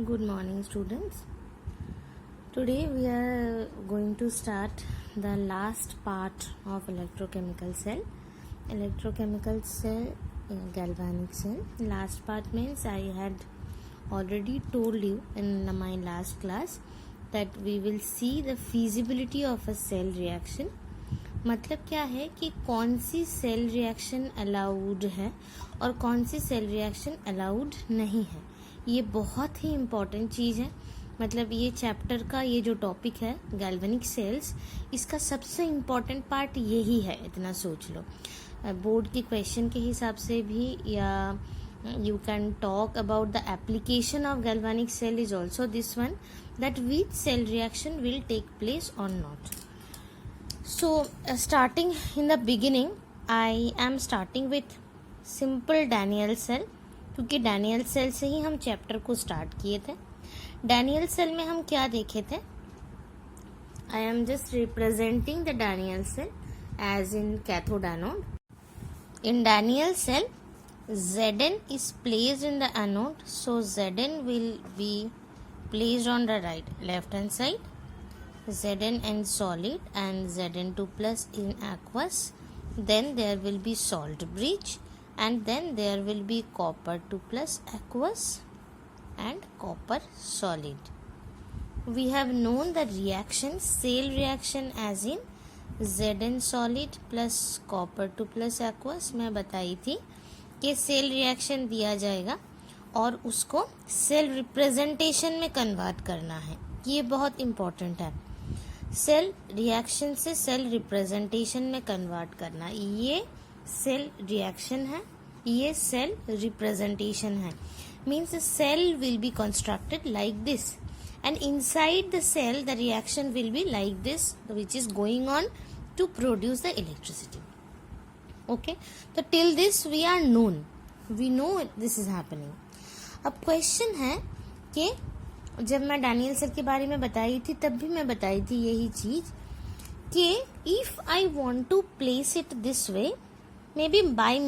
Good morning, students. Today we are going to start the last part of electrochemical cell. Electrochemical cell, galvanic cell. Last part means I had already told you in my last class that we will see the feasibility of a cell reaction. मतलब क्या है कि कौन सी cell reaction allowed है और कौन सी सेल रिएक्शन अलाउड नहीं है. ये बहुत ही इम्पॉर्टेंट चीज़ है. मतलब ये चैप्टर का ये जो टॉपिक है गैल्वेनिक सेल्स, इसका सबसे इम्पॉर्टेंट पार्ट यही है. इतना सोच लो. बोर्ड के क्वेश्चन के हिसाब से भी, या you can talk about the application of galvanic cell is also this one, that which cell reaction will take place or not. So starting in the beginning, I am starting with simple Daniell cell, क्योंकि Daniell cell से ही हम chapter को start किए थे. Daniell cell में हम क्या देखे थे? I am just representing the Daniell cell as in cathode anode. In Daniell cell, Zn is placed in the anode, so Zn will be placed on the left hand side. Zn in solid and Zn2 plus in aqueous. Then there will be salt bridge, and then there will be copper 2 plus aqueous and copper solid. We have known the reaction, cell reaction as in Zn solid plus copper 2 plus aqueous. मैं बताई थी कि cell reaction दिया जाएगा और उसको cell representation में convert करना है. ये बहुत इम्पोर्टेंट है. सेल रिएक्शन से सेल रिप्रेजेंटेशन में कन्वर्ट करना. ये सेल रिएक्शन है, ये सेल रिप्रेजेंटेशन है. Means cell will be constructed like this, and inside the cell the reaction will be like this, which is going on to produce the electricity. Okay, so till this we are known, we know this is happening. अब question है कि जब मैं Daniel cell के बारे में बताई थी तब भी मैं बताई थी यही चीज कि if I want to place it this way, maybe by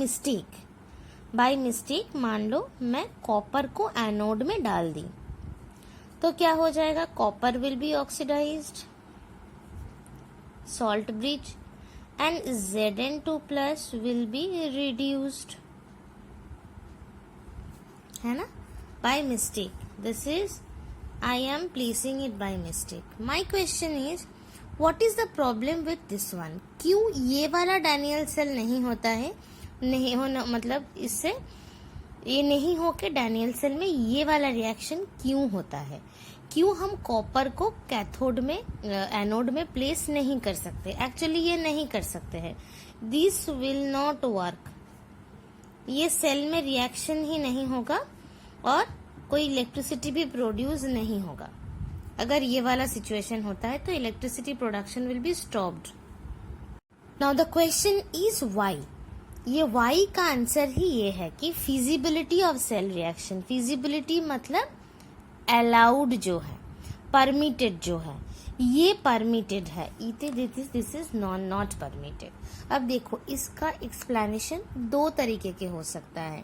mistake मान लो मैं कॉपर को एनोड में डाल दी, तो क्या हो जाएगा? Copper will be oxidised, salt bridge, and Zn2 plus will be reduced, है ना? By mistake. This is, I am placing it by mistake. My question is, what is the problem with this one? क्यों ये वाला Daniel cell नहीं होता है? नहीं होना मतलब इससे ये नहीं हो के डैनियल सेल में ये वाला रिएक्शन क्यों होता है? क्यों हम कॉपर को कैथोड में एनोड में प्लेस नहीं कर सकते? एक्चुअली ये नहीं कर सकते हैं. This will not work. ये सेल में रिएक्शन ही नहीं होगा और कोई इलेक्ट्रिसिटी भी प्रोड्यूस नहीं होगा. अगर ये वाला सिचुएशन होता है तो electricity production will be stopped. Now the question is why. ये वाई का आंसर ही ये है कि feasibility of cell reaction. Feasibility मतलब अलाउड जो है, परमिटेड जो है, ये परमिटेड है. This is not permitted. अब देखो इसका एक्सप्लेनेशन दो तरीके के हो सकता है.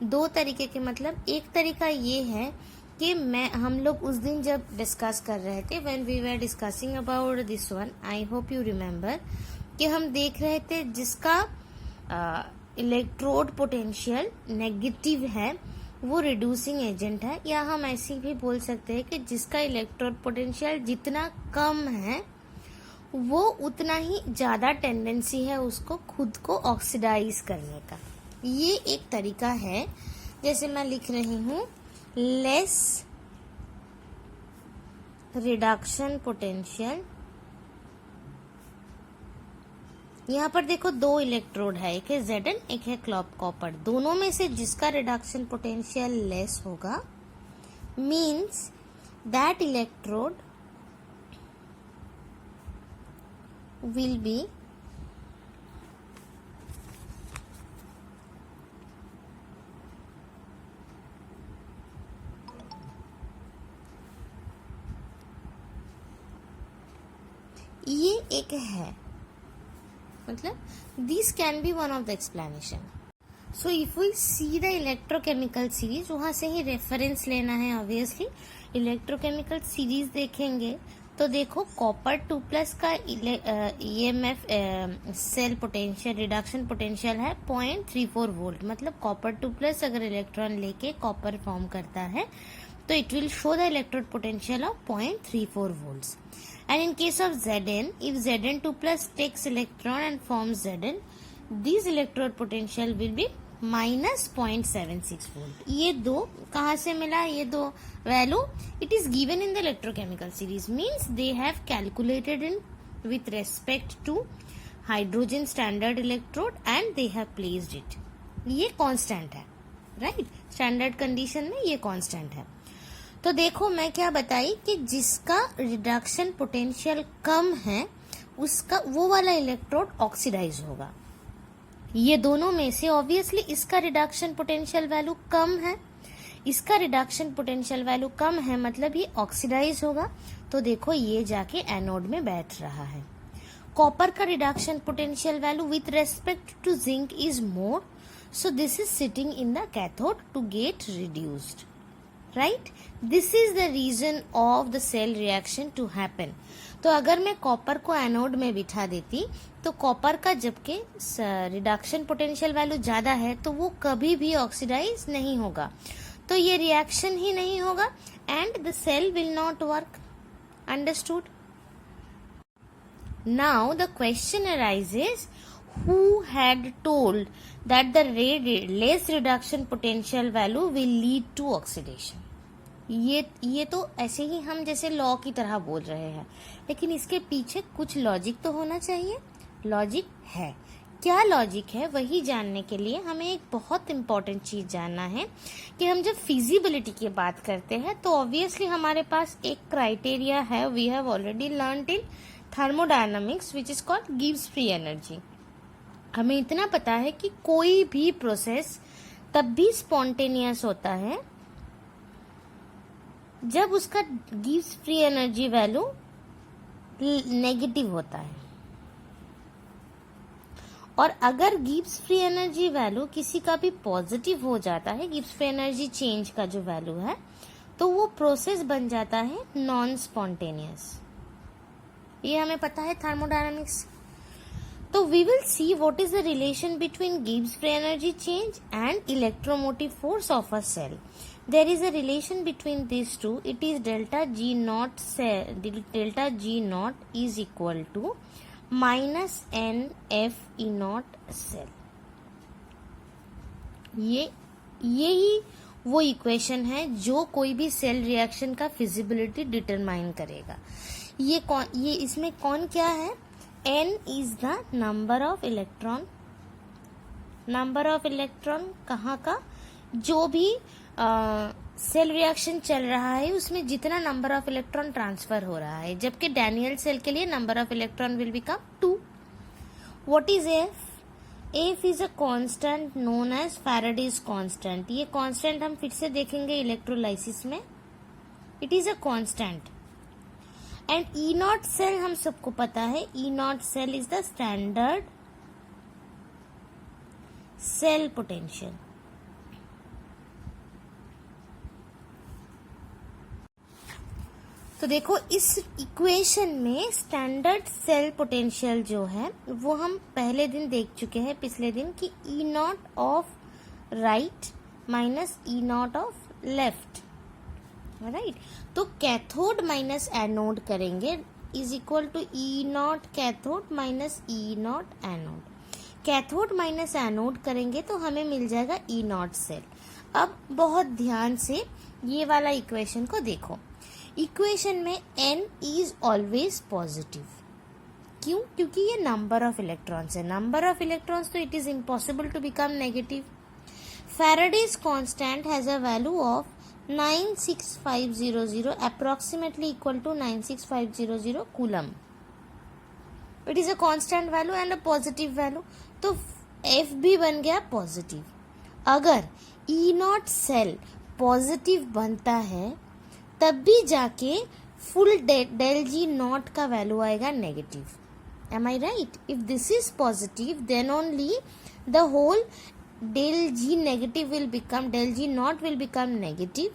दो तरीके के मतलब एक तरीका ये है कि हम लोग उस दिन जब डिस्कस कर रहे थे, when we were discussing about this one, I hope you remember, कि हम देख रहे थे जिसका इलेक्ट्रोड पोटेंशियल नेगेटिव है वो रिड्यूसिंग एजेंट है. या हम ऐसे भी बोल सकते हैं कि जिसका इलेक्ट्रोड पोटेंशियल जितना कम है वो उतना ही ज्यादा टेंडेंसी है उसको खुद को ऑक्सीडाइज करने का. ये एक तरीका है. जैसे मैं लिख रही हूँ लेस रिडक्शन पोटेंशियल. यहाँ पर देखो दो इलेक्ट्रोड है, एक है Zn, एक है कॉपर. दोनों में से जिसका रिडक्शन पोटेंशियल लेस होगा means that electrode will be ये एक है. मतलब this can be one of the explanation. So if we see the electrochemical series, वहां से ही रेफरेंस लेना है ऑब्वियसली। इलेक्ट्रोकेमिकल सीरीज देखेंगे तो देखो कॉपर 2+ का EMF cell potential reduction potential है 0.34 वोल्ट। मतलब कॉपर 2+ अगर इलेक्ट्रॉन लेके कॉपर फॉर्म करता है तो it will show the electrode potential of 0.34 volts. And in case of Zn, if Zn2+ takes electron and forms Zn, this electrode potential will be -0.76 volt. ये दो कहाँ से मिला? ये दो value it is given in the electrochemical series, means they have calculated in with respect to hydrogen standard electrode and they have placed it. ये constant है, right? Standard condition में ये constant है। तो देखो मैं क्या बताई कि जिसका रिडक्शन पोटेंशियल कम है उसका वो वाला इलेक्ट्रोड ऑक्सीडाइज होगा। ये दोनों में से ऑब्वियसली इसका रिडक्शन पोटेंशियल वैल्यू कम है, इसका रिडक्शन पोटेंशियल वैल्यू कम है, मतलब ये ऑक्सीडाइज होगा। तो देखो ये जाके एनोड में बैठ रहा है। कॉपर का reduction potential value with respect to zinc is more, so this is sitting in the cathode to get reduced, right? This is the reason of the cell reaction to happen. तो अगर मैं copper को anode में बिठा देती तो copper का जबकि रिडक्शन पोटेंशियल वैल्यू ज्यादा है तो वो कभी भी ऑक्सीडाइज नहीं होगा, तो ये रिएक्शन ही नहीं होगा and the cell will not work. Understood? Now the question arises, who had told that the less reduction potential value will lead to oxidation? ये तो ऐसे ही हम जैसे लॉ की तरह बोल रहे हैं, लेकिन इसके पीछे कुछ लॉजिक तो होना चाहिए। लॉजिक है, क्या लॉजिक है वही जानने के लिए हमें एक बहुत इंपॉर्टेंट चीज जानना है कि हम जब फिजिबिलिटी की बात करते हैं तो ऑब्वियसली हमारे पास एक क्राइटेरिया है, we have already learned in thermodynamics which is called गिव्स फ्री एनर्जी। हमें इतना पता है कि कोई भी प्रोसेस तब भी स्पॉन्टेनियस होता है जब उसका gives free energy value negative होता है, और अगर गिव्स फ्री एनर्जी वैल्यू किसी का भी पॉजिटिव हो जाता है, गिव्स फ्री एनर्जी चेंज का जो वैल्यू है, तो वो प्रोसेस बन जाता है नॉन स्पॉन्टेनियस। ये हमें पता है thermodynamics. So we will see what is the relation between Gibbs free energy change and electromotive force of a cell. There is a relation between these two. It is delta G naught cell, delta G naught is equal to minus N F E naught cell. यही वो equation है जो कोई भी cell reaction का feasibility determine करेगा। ये इसमें कौन क्या है? N is the number of electron, number of electron कहाँ का? जो भी सेल रिएक्शन चल रहा है उसमें जितना नंबर ऑफ इलेक्ट्रॉन ट्रांसफर हो रहा है, जबकि डैनियल सेल के लिए number of electron will become 2। What is F? F is a constant known as Faraday's constant. ये कांस्टेंट हम फिर से देखेंगे इलेक्ट्रोलाइसिस में। It is a constant. And E not cell हम सबको पता है, E not cell is the standard cell potential. तो देखो इस इक्वेशन में स्टैंडर्ड सेल पोटेंशियल जो है वो हम पहले दिन देख चुके हैं, पिछले दिन, कि E not of right minus E not of left, right. तो कैथोड माइनस एनोड करेंगे is equal to E not cathode minus E not anode. Cathode minus anode करेंगे तो हमें मिल जाएगा E नॉट सेल। अब बहुत ध्यान से ये वाला इक्वेशन को देखो। इक्वेशन में N इज ऑलवेज पॉजिटिव। क्यों? क्योंकि ये नंबर ऑफ इलेक्ट्रॉन्स है। नंबर ऑफ इलेक्ट्रॉन्स तो it is impossible to become negative. Faraday's constant has a value of 96500 approximately equal to 96500 coulomb. It is a constant value and a positive value, तो F भी बन गया positive. अगर E not cell positive बनता है तब भी जाके फुल डेल G नॉट का वैल्यू आएगा नेगेटिव। Am I right? If this is positive then only the whole del G negative will become, del G naught will become negative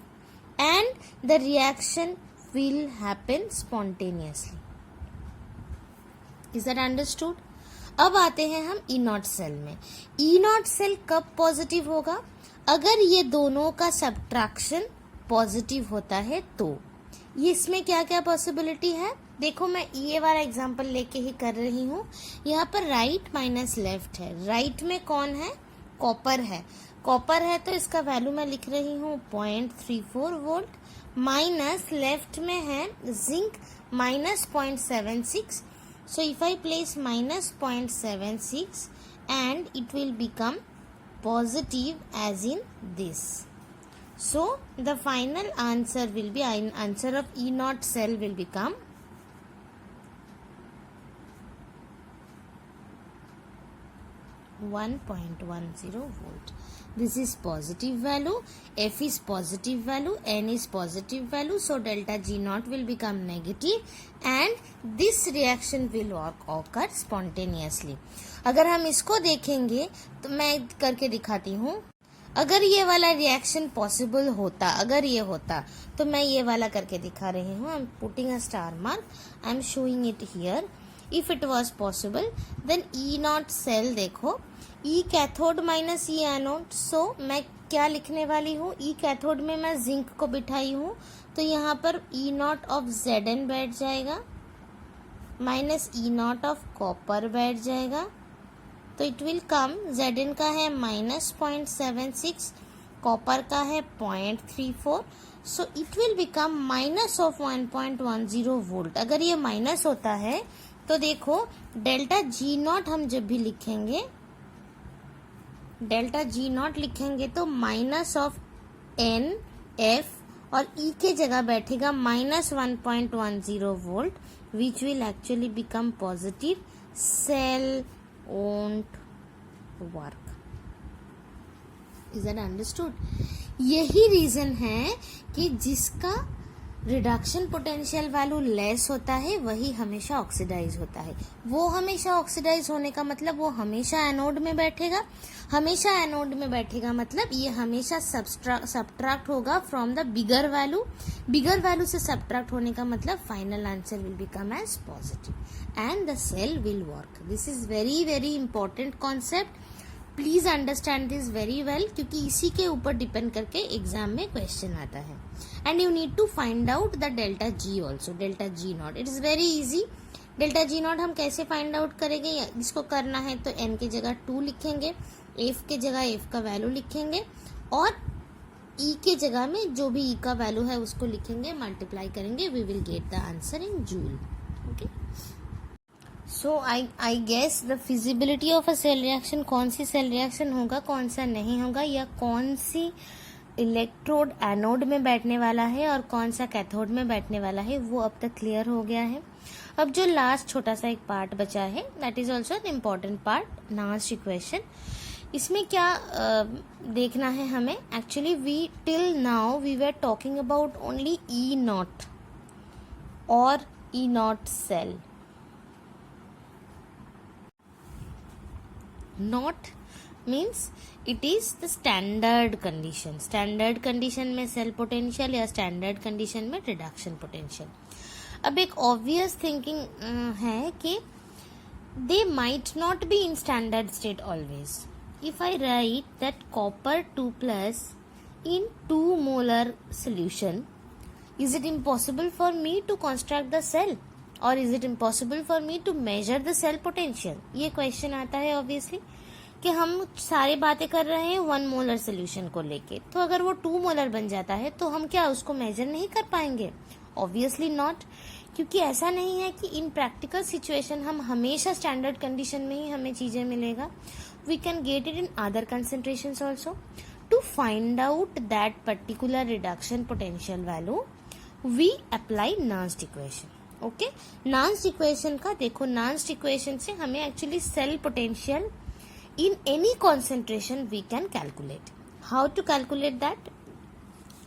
and the reaction will happen spontaneously. Is that understood? अब आते हैं हम E not cell में. E not cell कब positive होगा? अगर ये दोनों का सब्ट्रैक्शन पॉजिटिव होता है तो. ये इसमें क्या क्या पॉसिबिलिटी है? देखो मैं ये वाला एग्जांपल लेके ही कर रही हूँ. यहाँ पर राइट माइनस लेफ्ट है. राइट में कौन है? कॉपर है. कॉपर है तो इसका वैल्यू मैं लिख रही हूँ 0.34 वोल्ट. माइनस लेफ्ट में है zinc minus 0.76. So if I place minus 0.76 and it will become positive as in this. So the final answer will be, answer of E naught cell will become 1.10 volt. This is positive value, F is positive value, N is positive value, so delta G naught will become negative and this reaction will occur spontaneously. अगर हम इसको देखेंगे तो मैं करके दिखाती हूँ. अगर ये वाला रिएक्शन पॉसिबल होता, अगर ये होता तो मैं ये वाला करके दिखा रही हूँ. I am putting a star mark, I am showing it here. If it was possible, then E naught cell देखो, E cathode minus E anode. So मैं क्या लिखने वाली हूँ? E कैथोड में मैं जिंक को बिठाई हूँ तो यहाँ पर E नॉट ऑफ Zn बैठ जाएगा minus E not of copper बैठ जाएगा. तो इट विल कम, Zn का है माइनस 0.76, कॉपर का है 0.34. So it will become minus of 1.10 volt. अगर ये माइनस होता है तो देखो डेल्टा जी नॉट हम जब भी लिखेंगे, डेल्टा जी नॉट लिखेंगे तो माइनस ऑफ एन एफ और ई के जगह बैठेगा minus 1.10 volt which will actually become positive. Cell won't work. Is that understood? यही रीजन है कि जिसका रिडक्शन पोटेंशियल वैल्यू लेस होता है वही हमेशा ऑक्सीडाइज होता है. वो हमेशा ऑक्सीडाइज होने का मतलब वो हमेशा एनोड में बैठेगा. हमेशा एनोड में बैठेगा मतलब ये हमेशा सब्ट्रैक्ट होगा from the bigger value. Bigger value से सब्ट्रैक्ट होने का मतलब final answer will become as positive and the cell will work. This is very very important concept. Please understand this very well क्योंकि इसी के ऊपर डिपेंड करके एग्जाम में क्वेश्चन आता है. And you need to find out the delta G also, delta G not. It is very easy. Delta G not हम कैसे फाइंड आउट करेंगे? इसको करना है तो एन की जगह 2 लिखेंगे, एफ के जगह एफ का वैल्यू लिखेंगे और ई के जगह में जो भी ई का वैल्यू है उसको लिखेंगे, मल्टीप्लाई करेंगे. We will get the answer in joule. Okay. So I guess the feasibility of a cell reaction, कौन सी सेल रिएक्शन होगा, कौन सा नहीं होगा, या कौन सी इलेक्ट्रोड एनोड में बैठने वाला है और कौन सा कैथोड में बैठने वाला है, वो अब तक क्लियर हो गया है. अब जो लास्ट छोटा सा एक पार्ट बचा है that is also an important part, last equation. इसमें क्या देखना है हमें? Actually we till now we were talking about only E naught और E naught cell. Naught means it is the standard condition. Standard condition में cell potential या standard condition में reduction potential. अब एक ऑब्वियस थिंकिंग है कि they might not be in standard state always. If I write that copper 2+ in 2 molar solution, is it impossible for me to construct the cell or is it impossible for me to measure the cell potential? ये question आता है obviously कि हम सारी बातें कर रहे हैं 1 मोलर सोल्यूशन को लेके, तो अगर वो 2 मोलर बन जाता है तो हम क्या उसको मेजर नहीं कर पाएंगे? Obviously not. क्योंकि ऐसा नहीं है कि इन प्रैक्टिकल सिचुएशन हम हमेशा स्टैंडर्ड कंडीशन में ही हमें चीजें मिलेगा. We can get it in other concentrations also. To find out that particular reduction potential value, we apply Nernst equation. Okay, Nernst equation का देखो, Nernst equation से हमें actually cell potential in any concentration we can calculate. How to calculate that?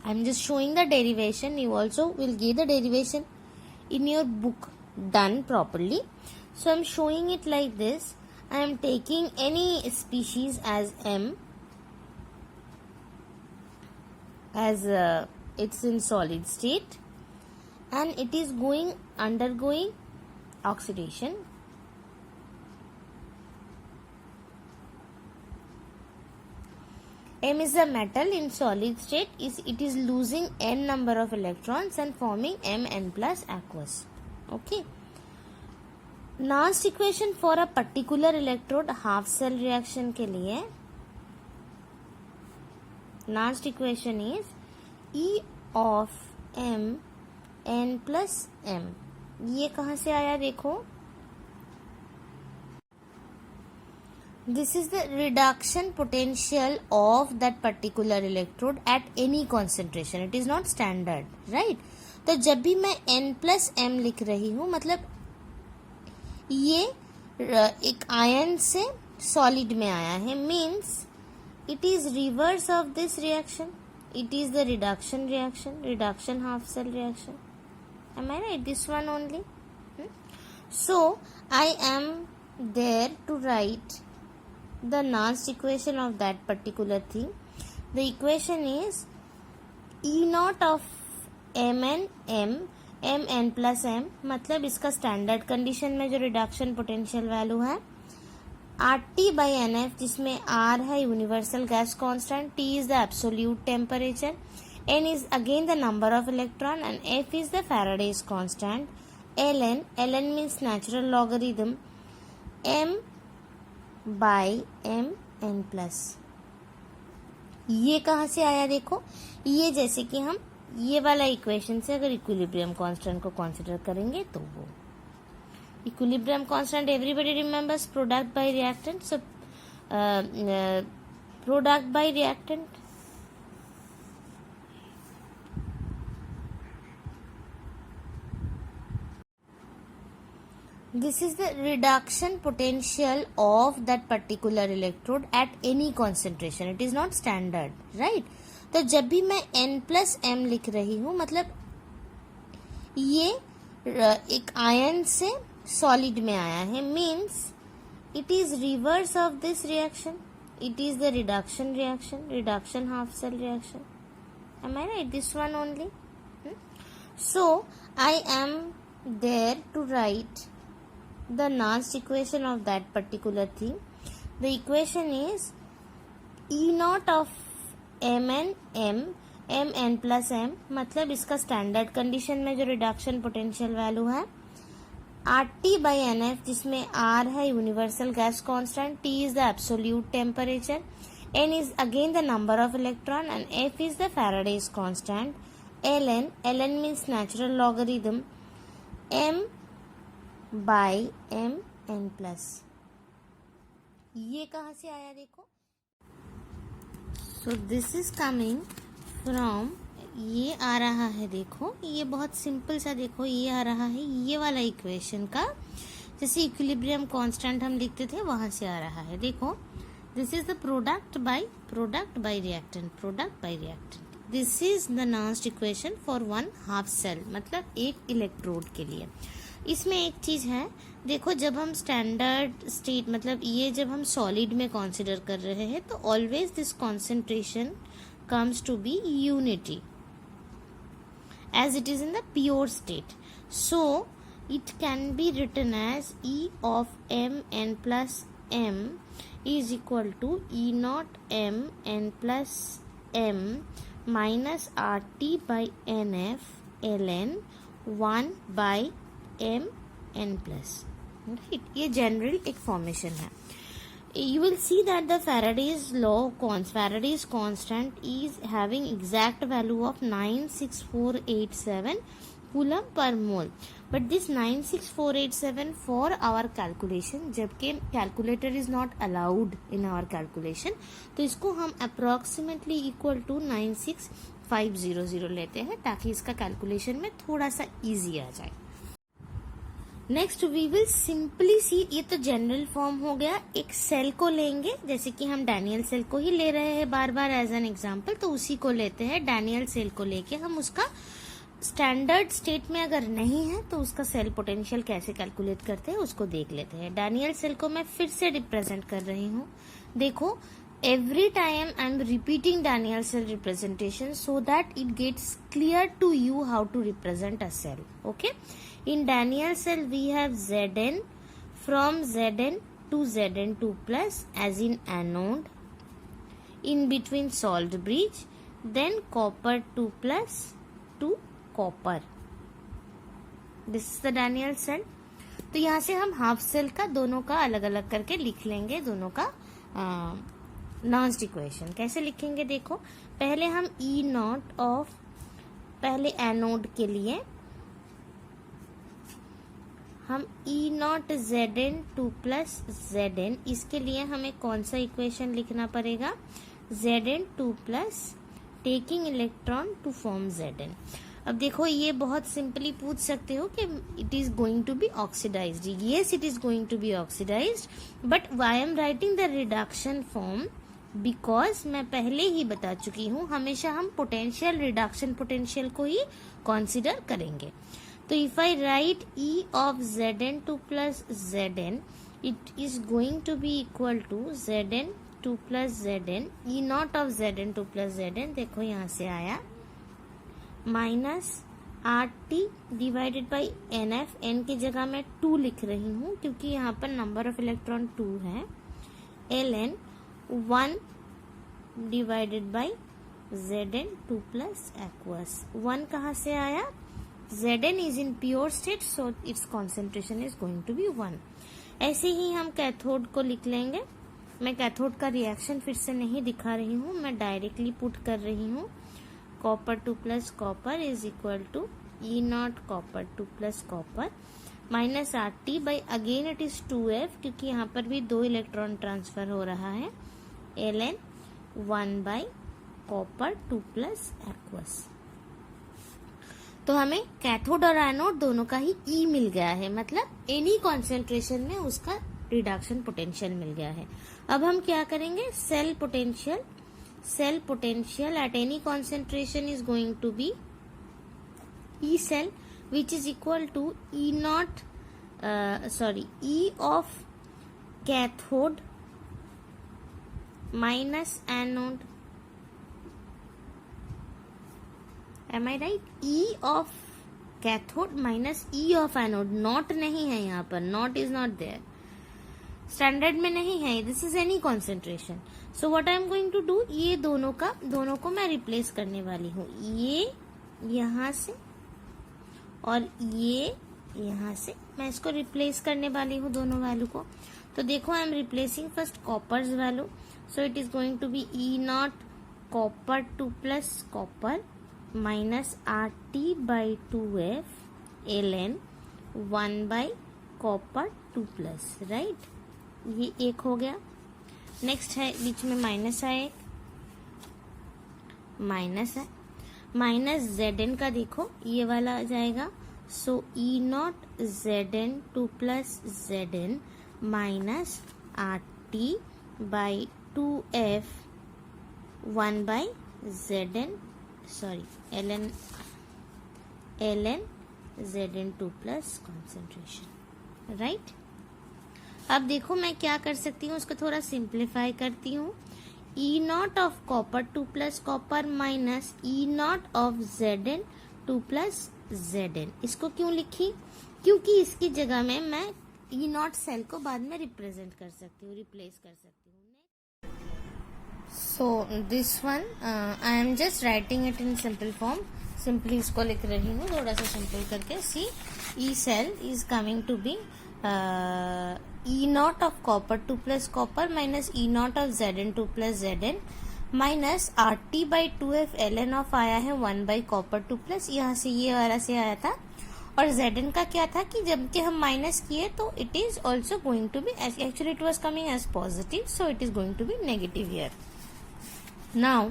I'm just showing the derivation. You also will get the derivation in your book done properly. So I'm showing it like this. I am taking any species as M. as it's in solid state and it is undergoing oxidation. M is a metal in solid state. It is losing n number of electrons and forming Mn plus aqueous. Okay. Nernst equation for a particular electrode half cell reaction के लिए Nernst equation is E of M n plus M. ये कहाँ से आया देखो. This is the reduction potential of that particular electrode at any concentration. It is not standard, right? तो जब भी मैं n plus m लिख रही हूँ मतलब ये एक आयन से सॉलिड में आया है, means it is reverse of this reaction. It is the reduction reaction, reduction half cell reaction. Am I right? This one only. So I am there to write the Nernst equation of that particular thing. The equation is E naught of Mn Mn plus m, मतलब इसका standard condition में जो reduction potential value है RT by NF, जिसमें R है universal gas constant, T is the absolute temperature, N is again the number of electron and F is the Faraday's constant, ln means natural logarithm m by m n plus. ये कहाँ से आया देखो. ये जैसे कि हम ये वाला इक्वेशन से अगर इक्विलिब्रियम कांस्टेंट को कंसीडर करेंगे तो वो equilibrium constant everybody remembers product by reactant. So product by reactant this is the reduction potential of that particular electrode at any concentration. It is not standard, right? तो जब भी मैं n plus m लिख रही हूँ मतलब ये एक आयन से सॉलिड में आया है, means it is reverse of this reaction. It is the reduction reaction, reduction half cell reaction. Am I right? This one only. So I am there to write the Nernst equation of that particular thing. The equation is E naught of Mn Mn plus m, मतलब इसका standard condition में जो reduction potential value है RT by NF, जिसमें R है universal gas constant, T is the absolute temperature, N is again the number of electron and F is the Faraday's constant, ln means natural logarithm m by m n plus. ये कहाँ से आया देखो. So this is coming from, ये आ रहा है देखो, ये बहुत सिंपल सा देखो, ये आ रहा है ये वाला इक्वेशन का, जैसे इक्विलिब्रियम कांस्टेंट हम लिखते थे वहां से आ रहा है देखो. This is the product by reactant. This is the Nernst equation for one half cell, मतलब एक इलेक्ट्रोड के लिए. इसमें एक चीज है देखो, जब हम स्टैंडर्ड स्टेट मतलब ये जब हम सॉलिड में कंसीडर कर रहे हैं तो always this concentration comes to be unity as it is in the pure state. So it can be written as E of m n plus m is equal to E naught m n plus m minus RT by NF ln 1 by m n plus. Right? ये general एक formation है. You will see that the Faraday's constant is having exact value of 96487 coulomb per mole. But this 96487 for our calculation, जबकि calculator is not allowed in our calculation, तो इसको हम approximately equal to 96500 लेते हैं ताकि इसका calculation में थोड़ा सा easy आ जाए. नेक्स्ट वी विल सिंपली सी, ये तो जनरल फॉर्म हो गया. एक सेल को लेंगे, जैसे कि हम डैनियल सेल को ही ले रहे हैं बार बार एज एन एग्जांपल, तो उसी को लेते हैं. डैनियल सेल को लेके हम उसका स्टैंडर्ड स्टेट में अगर नहीं है तो उसका सेल पोटेंशियल कैसे कैलकुलेट करते हैं उसको देख लेते हैं. डैनियल सेल को मैं फिर से रिप्रेजेंट कर रही हूँ. देखो every time I'm repeating Daniell cell representation so that it gets clear to you how to represent a cell. Okay, in Daniell cell we have Zn from Zn to Zn2 plus as in anode, in between salt bridge, then copper 2 plus to copper. This is the Daniell cell. तो यहाँ से हम half cell का दोनों का अलग अलग करके लिख लेंगे, दोनों का नॉन्स्ट इक्वेशन कैसे लिखेंगे देखो। पहले हम ई नॉट ऑफ, पहले एनोड के लिए हम ई नॉट Zn 2 प्लस Zn, इसके लिए हमें कौन सा इक्वेशन लिखना पड़ेगा, Zn 2 plus taking electron to form Zn। अब देखो ये बहुत सिंपली पूछ सकते हो कि it is going to be oxidised. Yes, it is going to be oxidised, but I am writing the reduction form because मैं पहले ही बता चुकी हूँ हमेशा हम पोटेंशियल, रिडक्शन पोटेंशियल को ही कंसीडर करेंगे। तो if I write E of Zn2 plus Zn, it is going to be equal to Zn2 plus Zn, E not of Zn2 plus Zn, देखो यहाँ से आया minus RT divided by NF, N की जगह मैं 2 लिख रही हूँ क्योंकि यहाँ पर नंबर ऑफ इलेक्ट्रॉन 2 है, Ln 1 divided by Zn2 plus aqueous. 1 कहाँ से आया, Zn is in pure state so its concentration is going to be 1। ऐसे ही हम कैथोड को लिख लेंगे। मैं कैथोड का रिएक्शन फिर से नहीं दिखा रही हूँ, मैं डायरेक्टली पुट कर रही हूँ। Copper 2 plus copper is equal to E not copper 2 plus copper minus RT by again it is 2F क्योंकि यहाँ पर भी 2 इलेक्ट्रॉन ट्रांसफर हो रहा है, Ln 1 by copper 2 plus aqueous. तो हमें कैथोड और एनोड दोनों का ही E मिल गया है, मतलब एनी कॉन्सेंट्रेशन में उसका रिडक्शन पोटेंशियल मिल गया है। अब हम क्या करेंगे, cell potential at any concentration is going to be E cell, which is equal to E of cathode minus anode. Am I right? E of cathode minus E of anode. Not नहीं है यहाँ पर, not is not there. Standard में नहीं है, this is any concentration. So what I am going to do, ये दोनों को मैं रिप्लेस करने वाली हूँ, ये यहाँ से और ये यहाँ से मैं इसको रिप्लेस करने वाली हूँ दोनों वैल्यू को। तो देखो I am replacing first copper's value, so it is going to be E not copper 2 plus copper minus RT by 2F Ln 1 by copper 2 plus, right. ये एक हो गया। नेक्स्ट है बीच में माइनस है, एक माइनस है, माइनस Zn का देखो ये वाला आ जाएगा, so E naught Zn2 plus Zn minus RT by 2F 1 by Zn, sorry Ln Zn2 plus concentration, right. अब देखो मैं क्या कर सकती हूँ, उसको थोड़ा सिंप्लीफाई करती हूँ। E not of copper 2 plus copper minus E not of Zn2 plus Zn। इसको क्यों लिखी, क्योंकि इसकी जगह में मैं ई नॉट सेल को बाद में रिप्रेजेंट कर सकती हूँ, रिप्लेस कर सकती हूँ। So this one I am just writing it in simple form, simply इसको लिख रही हूँ थोड़ा सा सिंपल करके। See E cell is coming to be E not of copper 2 plus copper minus E not of Zn2 plus Zn minus RT by 2F Ln of आया है 1 by copper 2 plus, यहाँ से ये वाला से आया था, और Zn का क्या था कि जबकि हम माइनस किए तो it is also going to be, actually it was coming as positive, so it is going to be negative here. Now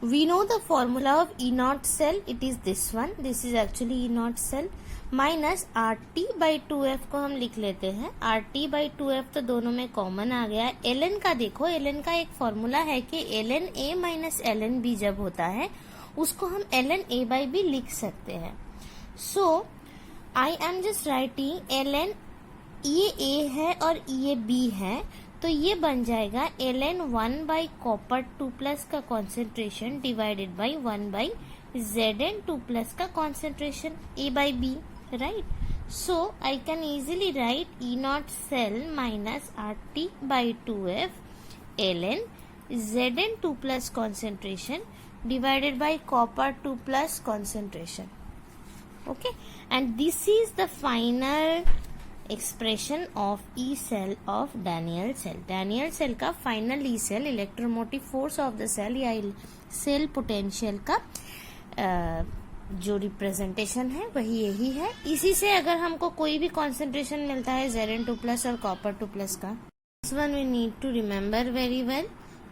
we know the formula of E naught cell, it is this one, this is actually E naught cell minus RT by 2F को हम लिख लेते हैं, RT by 2F तो दोनों में common आ गया है। Ln का देखो, Ln का एक फॉर्मूला है कि Ln A minus Ln B जब होता है उसको हम Ln A बाई B लिख सकते हैं। So I am just writing Ln ये A है और ये B है, तो ये बन जाएगा Ln 1 बाई कॉपर 2 प्लस का concentration divided by 1 by Zn 2 plus का concentration A by B, right. So I can easily write E naught cell minus RT by 2F ln Zn 2 plus concentration divided by copper 2 plus concentration. Okay, and this is the final expression of E cell of Daniell cell. Daniell cell का final E cell electromotive force of the cell या cell potential का जो representation है वही यही है. इसी से अगर हमको कोई भी कॉन्सेंट्रेशन मिलता है Zn2 प्लस और कॉपर 2 प्लस का, this one we need to remember very well,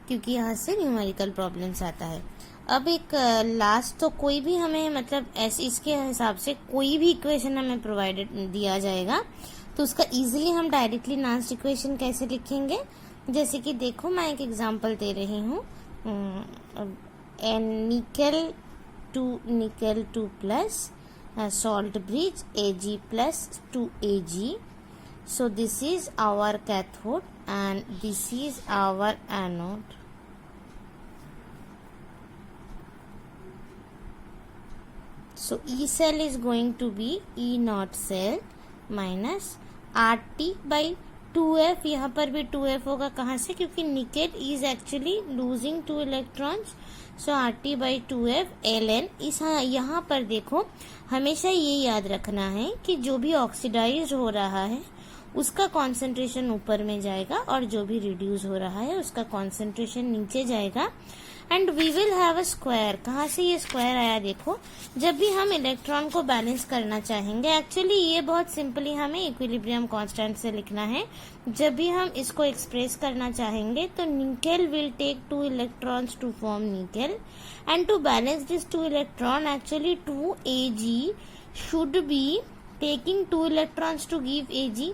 क्योंकि यहाँ से न्यूमेरिकल प्रॉब्लम्स आता है. अब एक लास्ट, तो कोई भी हमें मतलब ऐसे इसके हिसाब से कोई भी इक्वेशन हमें प्रोवाइडेड दिया जाएगा तो उसका इजीली हम डायरेक्टली लास्ट इक्वेशन कैसे लिखेंगे. जैसे कि देखो मैं एक एग्जांपल दे रही हूँ. निकल 2 plus salt bridge Ag plus 2Ag. So this is our cathode and this is our anode. So E cell is going to be E naught cell minus RT by 2F. यहाँ पर भी 2F होगा. कहाँ से? क्योंकि nickel is actually losing 2 electrons. So RT by 2F ln. इस यहाँ पर देखो हमेशा ये याद रखना है कि जो भी ऑक्सीडाइज हो रहा है उसका कॉन्सेंट्रेशन ऊपर में जाएगा और जो भी रिड्यूस हो रहा है उसका कॉन्सेंट्रेशन नीचे जाएगा. And we will have a square. कहाँ से ये स्क्वायर आया? देखो जब भी हम इलेक्ट्रॉन को बैलेंस करना चाहेंगे, एक्चुअली ये बहुत सिंपली हमें इक्विलिब्रियम कांस्टेंट से लिखना है. जब भी हम इसको एक्सप्रेस करना चाहेंगे तो nickel will take 2 electrons to form nickel, and to balance this 2 electron actually 2Ag should be taking 2 electrons to give Ag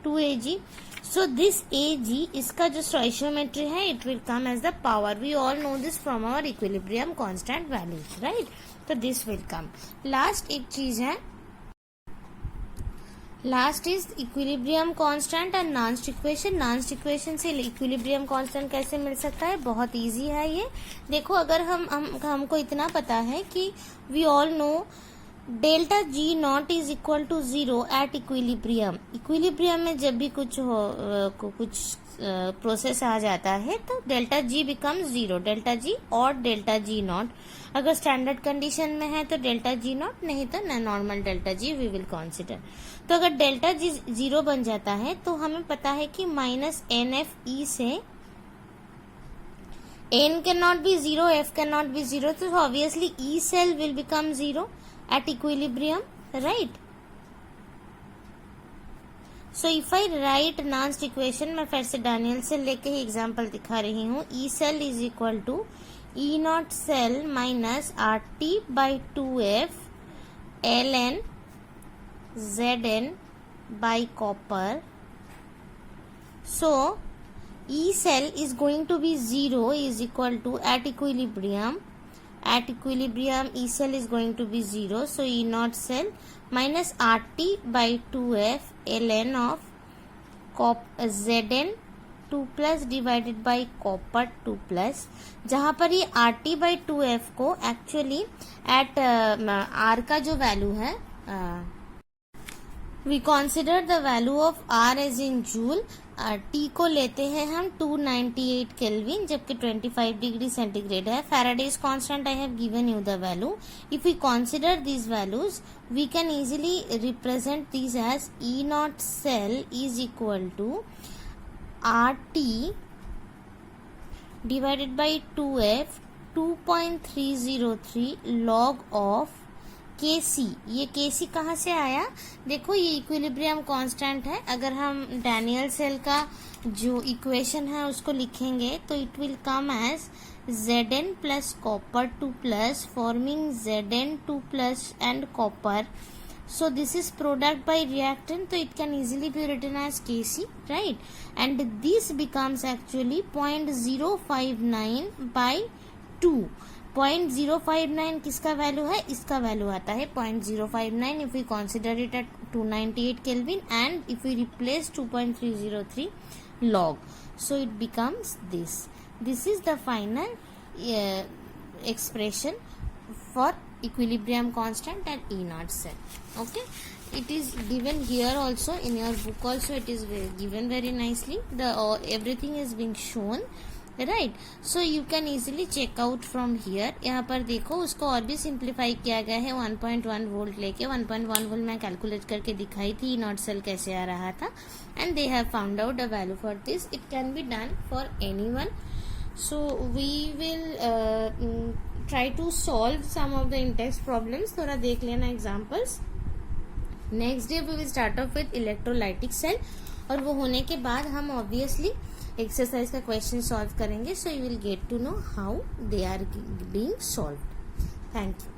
2Ag. So this Ag, इसका जो stoichiometry है, it will come as the power. We all know this from our equilibrium constant values, right? तो this will come. Last एक चीज है, last is equilibrium constant and Nernst equation. Nernst equation से equilibrium constant कैसे मिल सकता है? बहुत easy है ये. देखो अगर हमको इतना पता है कि we all know delta G naught is equal to 0 at equilibrium. Equilibrium में जब भी कुछ प्रोसेस आ जाता है तो delta G becomes 0. Delta G और डेल्टा G नॉट अगर स्टैंडर्ड कंडीशन में है तो डेल्टा G नॉट, नहीं तो normal delta G we will consider. तो अगर डेल्टा G 0 बन जाता है तो हमें पता है कि माइनस NFE से N can not be 0, F can not be 0, तो obviously E cell will become 0 at equilibrium, right? So if I write Nernst equation, मैं फिर से डानियल सेल लेके ही एग्जांपल दिखा रही हूँ. E cell is equal to E naught cell minus RT by 2F ln Zn by copper. So E cell is going to be 0 is equal to at equilibrium. At equilibrium E cell is going to be 0, so E naught cell minus RT by 2F ln of Zn 2 plus divided by copper 2 plus. जहाँ पर ये RT by 2F को actually eight R का जो value है, we consider the value of R as in joule. T को लेते हैं हम 298 केल्विन, जबकि 25 डिग्री सेंटीग्रेड है. Faraday's constant I have given you the value. If we consider these values we can easily represent these as E not cell is equal to RT divided by 2F 2.303 log of Kc. ये Kc कहाँ से आया? देखो ये equilibrium constant है. अगर हम Daniel cell का जो इक्वेशन है उसको लिखेंगे तो it will come as Zn plus copper 2 plus forming Zn 2 plus and copper. So this is product by reactant, so it can easily be written as Kc, right? And this becomes actually 0.059 by 2. 0.059 किसका value है? इसका value आता है 0.059 if we consider it at 298 Kelvin and if we replace 2.303 log. So it becomes this. This is the final expression for equilibrium constant and E naught cell. Okay, it is given here also, in your book also it is given very nicely. The everything is being shown, right. So you can easily check out from here. यहाँ पर देखो उसको और भी simplify किया गया है. 1.1 volt लेके 1.1 वोल्ट मैं कैलकुलेट करके दिखाई थी ई नॉट सेल कैसे आ रहा था, and they have found out the value for this. It can be done for anyone. So we will try to solve some of the intext problems. थोड़ा देख लेना examples. Next day we will start off with electrolytic cell, और वो होने के बाद हम obviously exercise का क्वेश्चन सॉल्व करेंगे. So you will get to know how they are being solved. Thank you.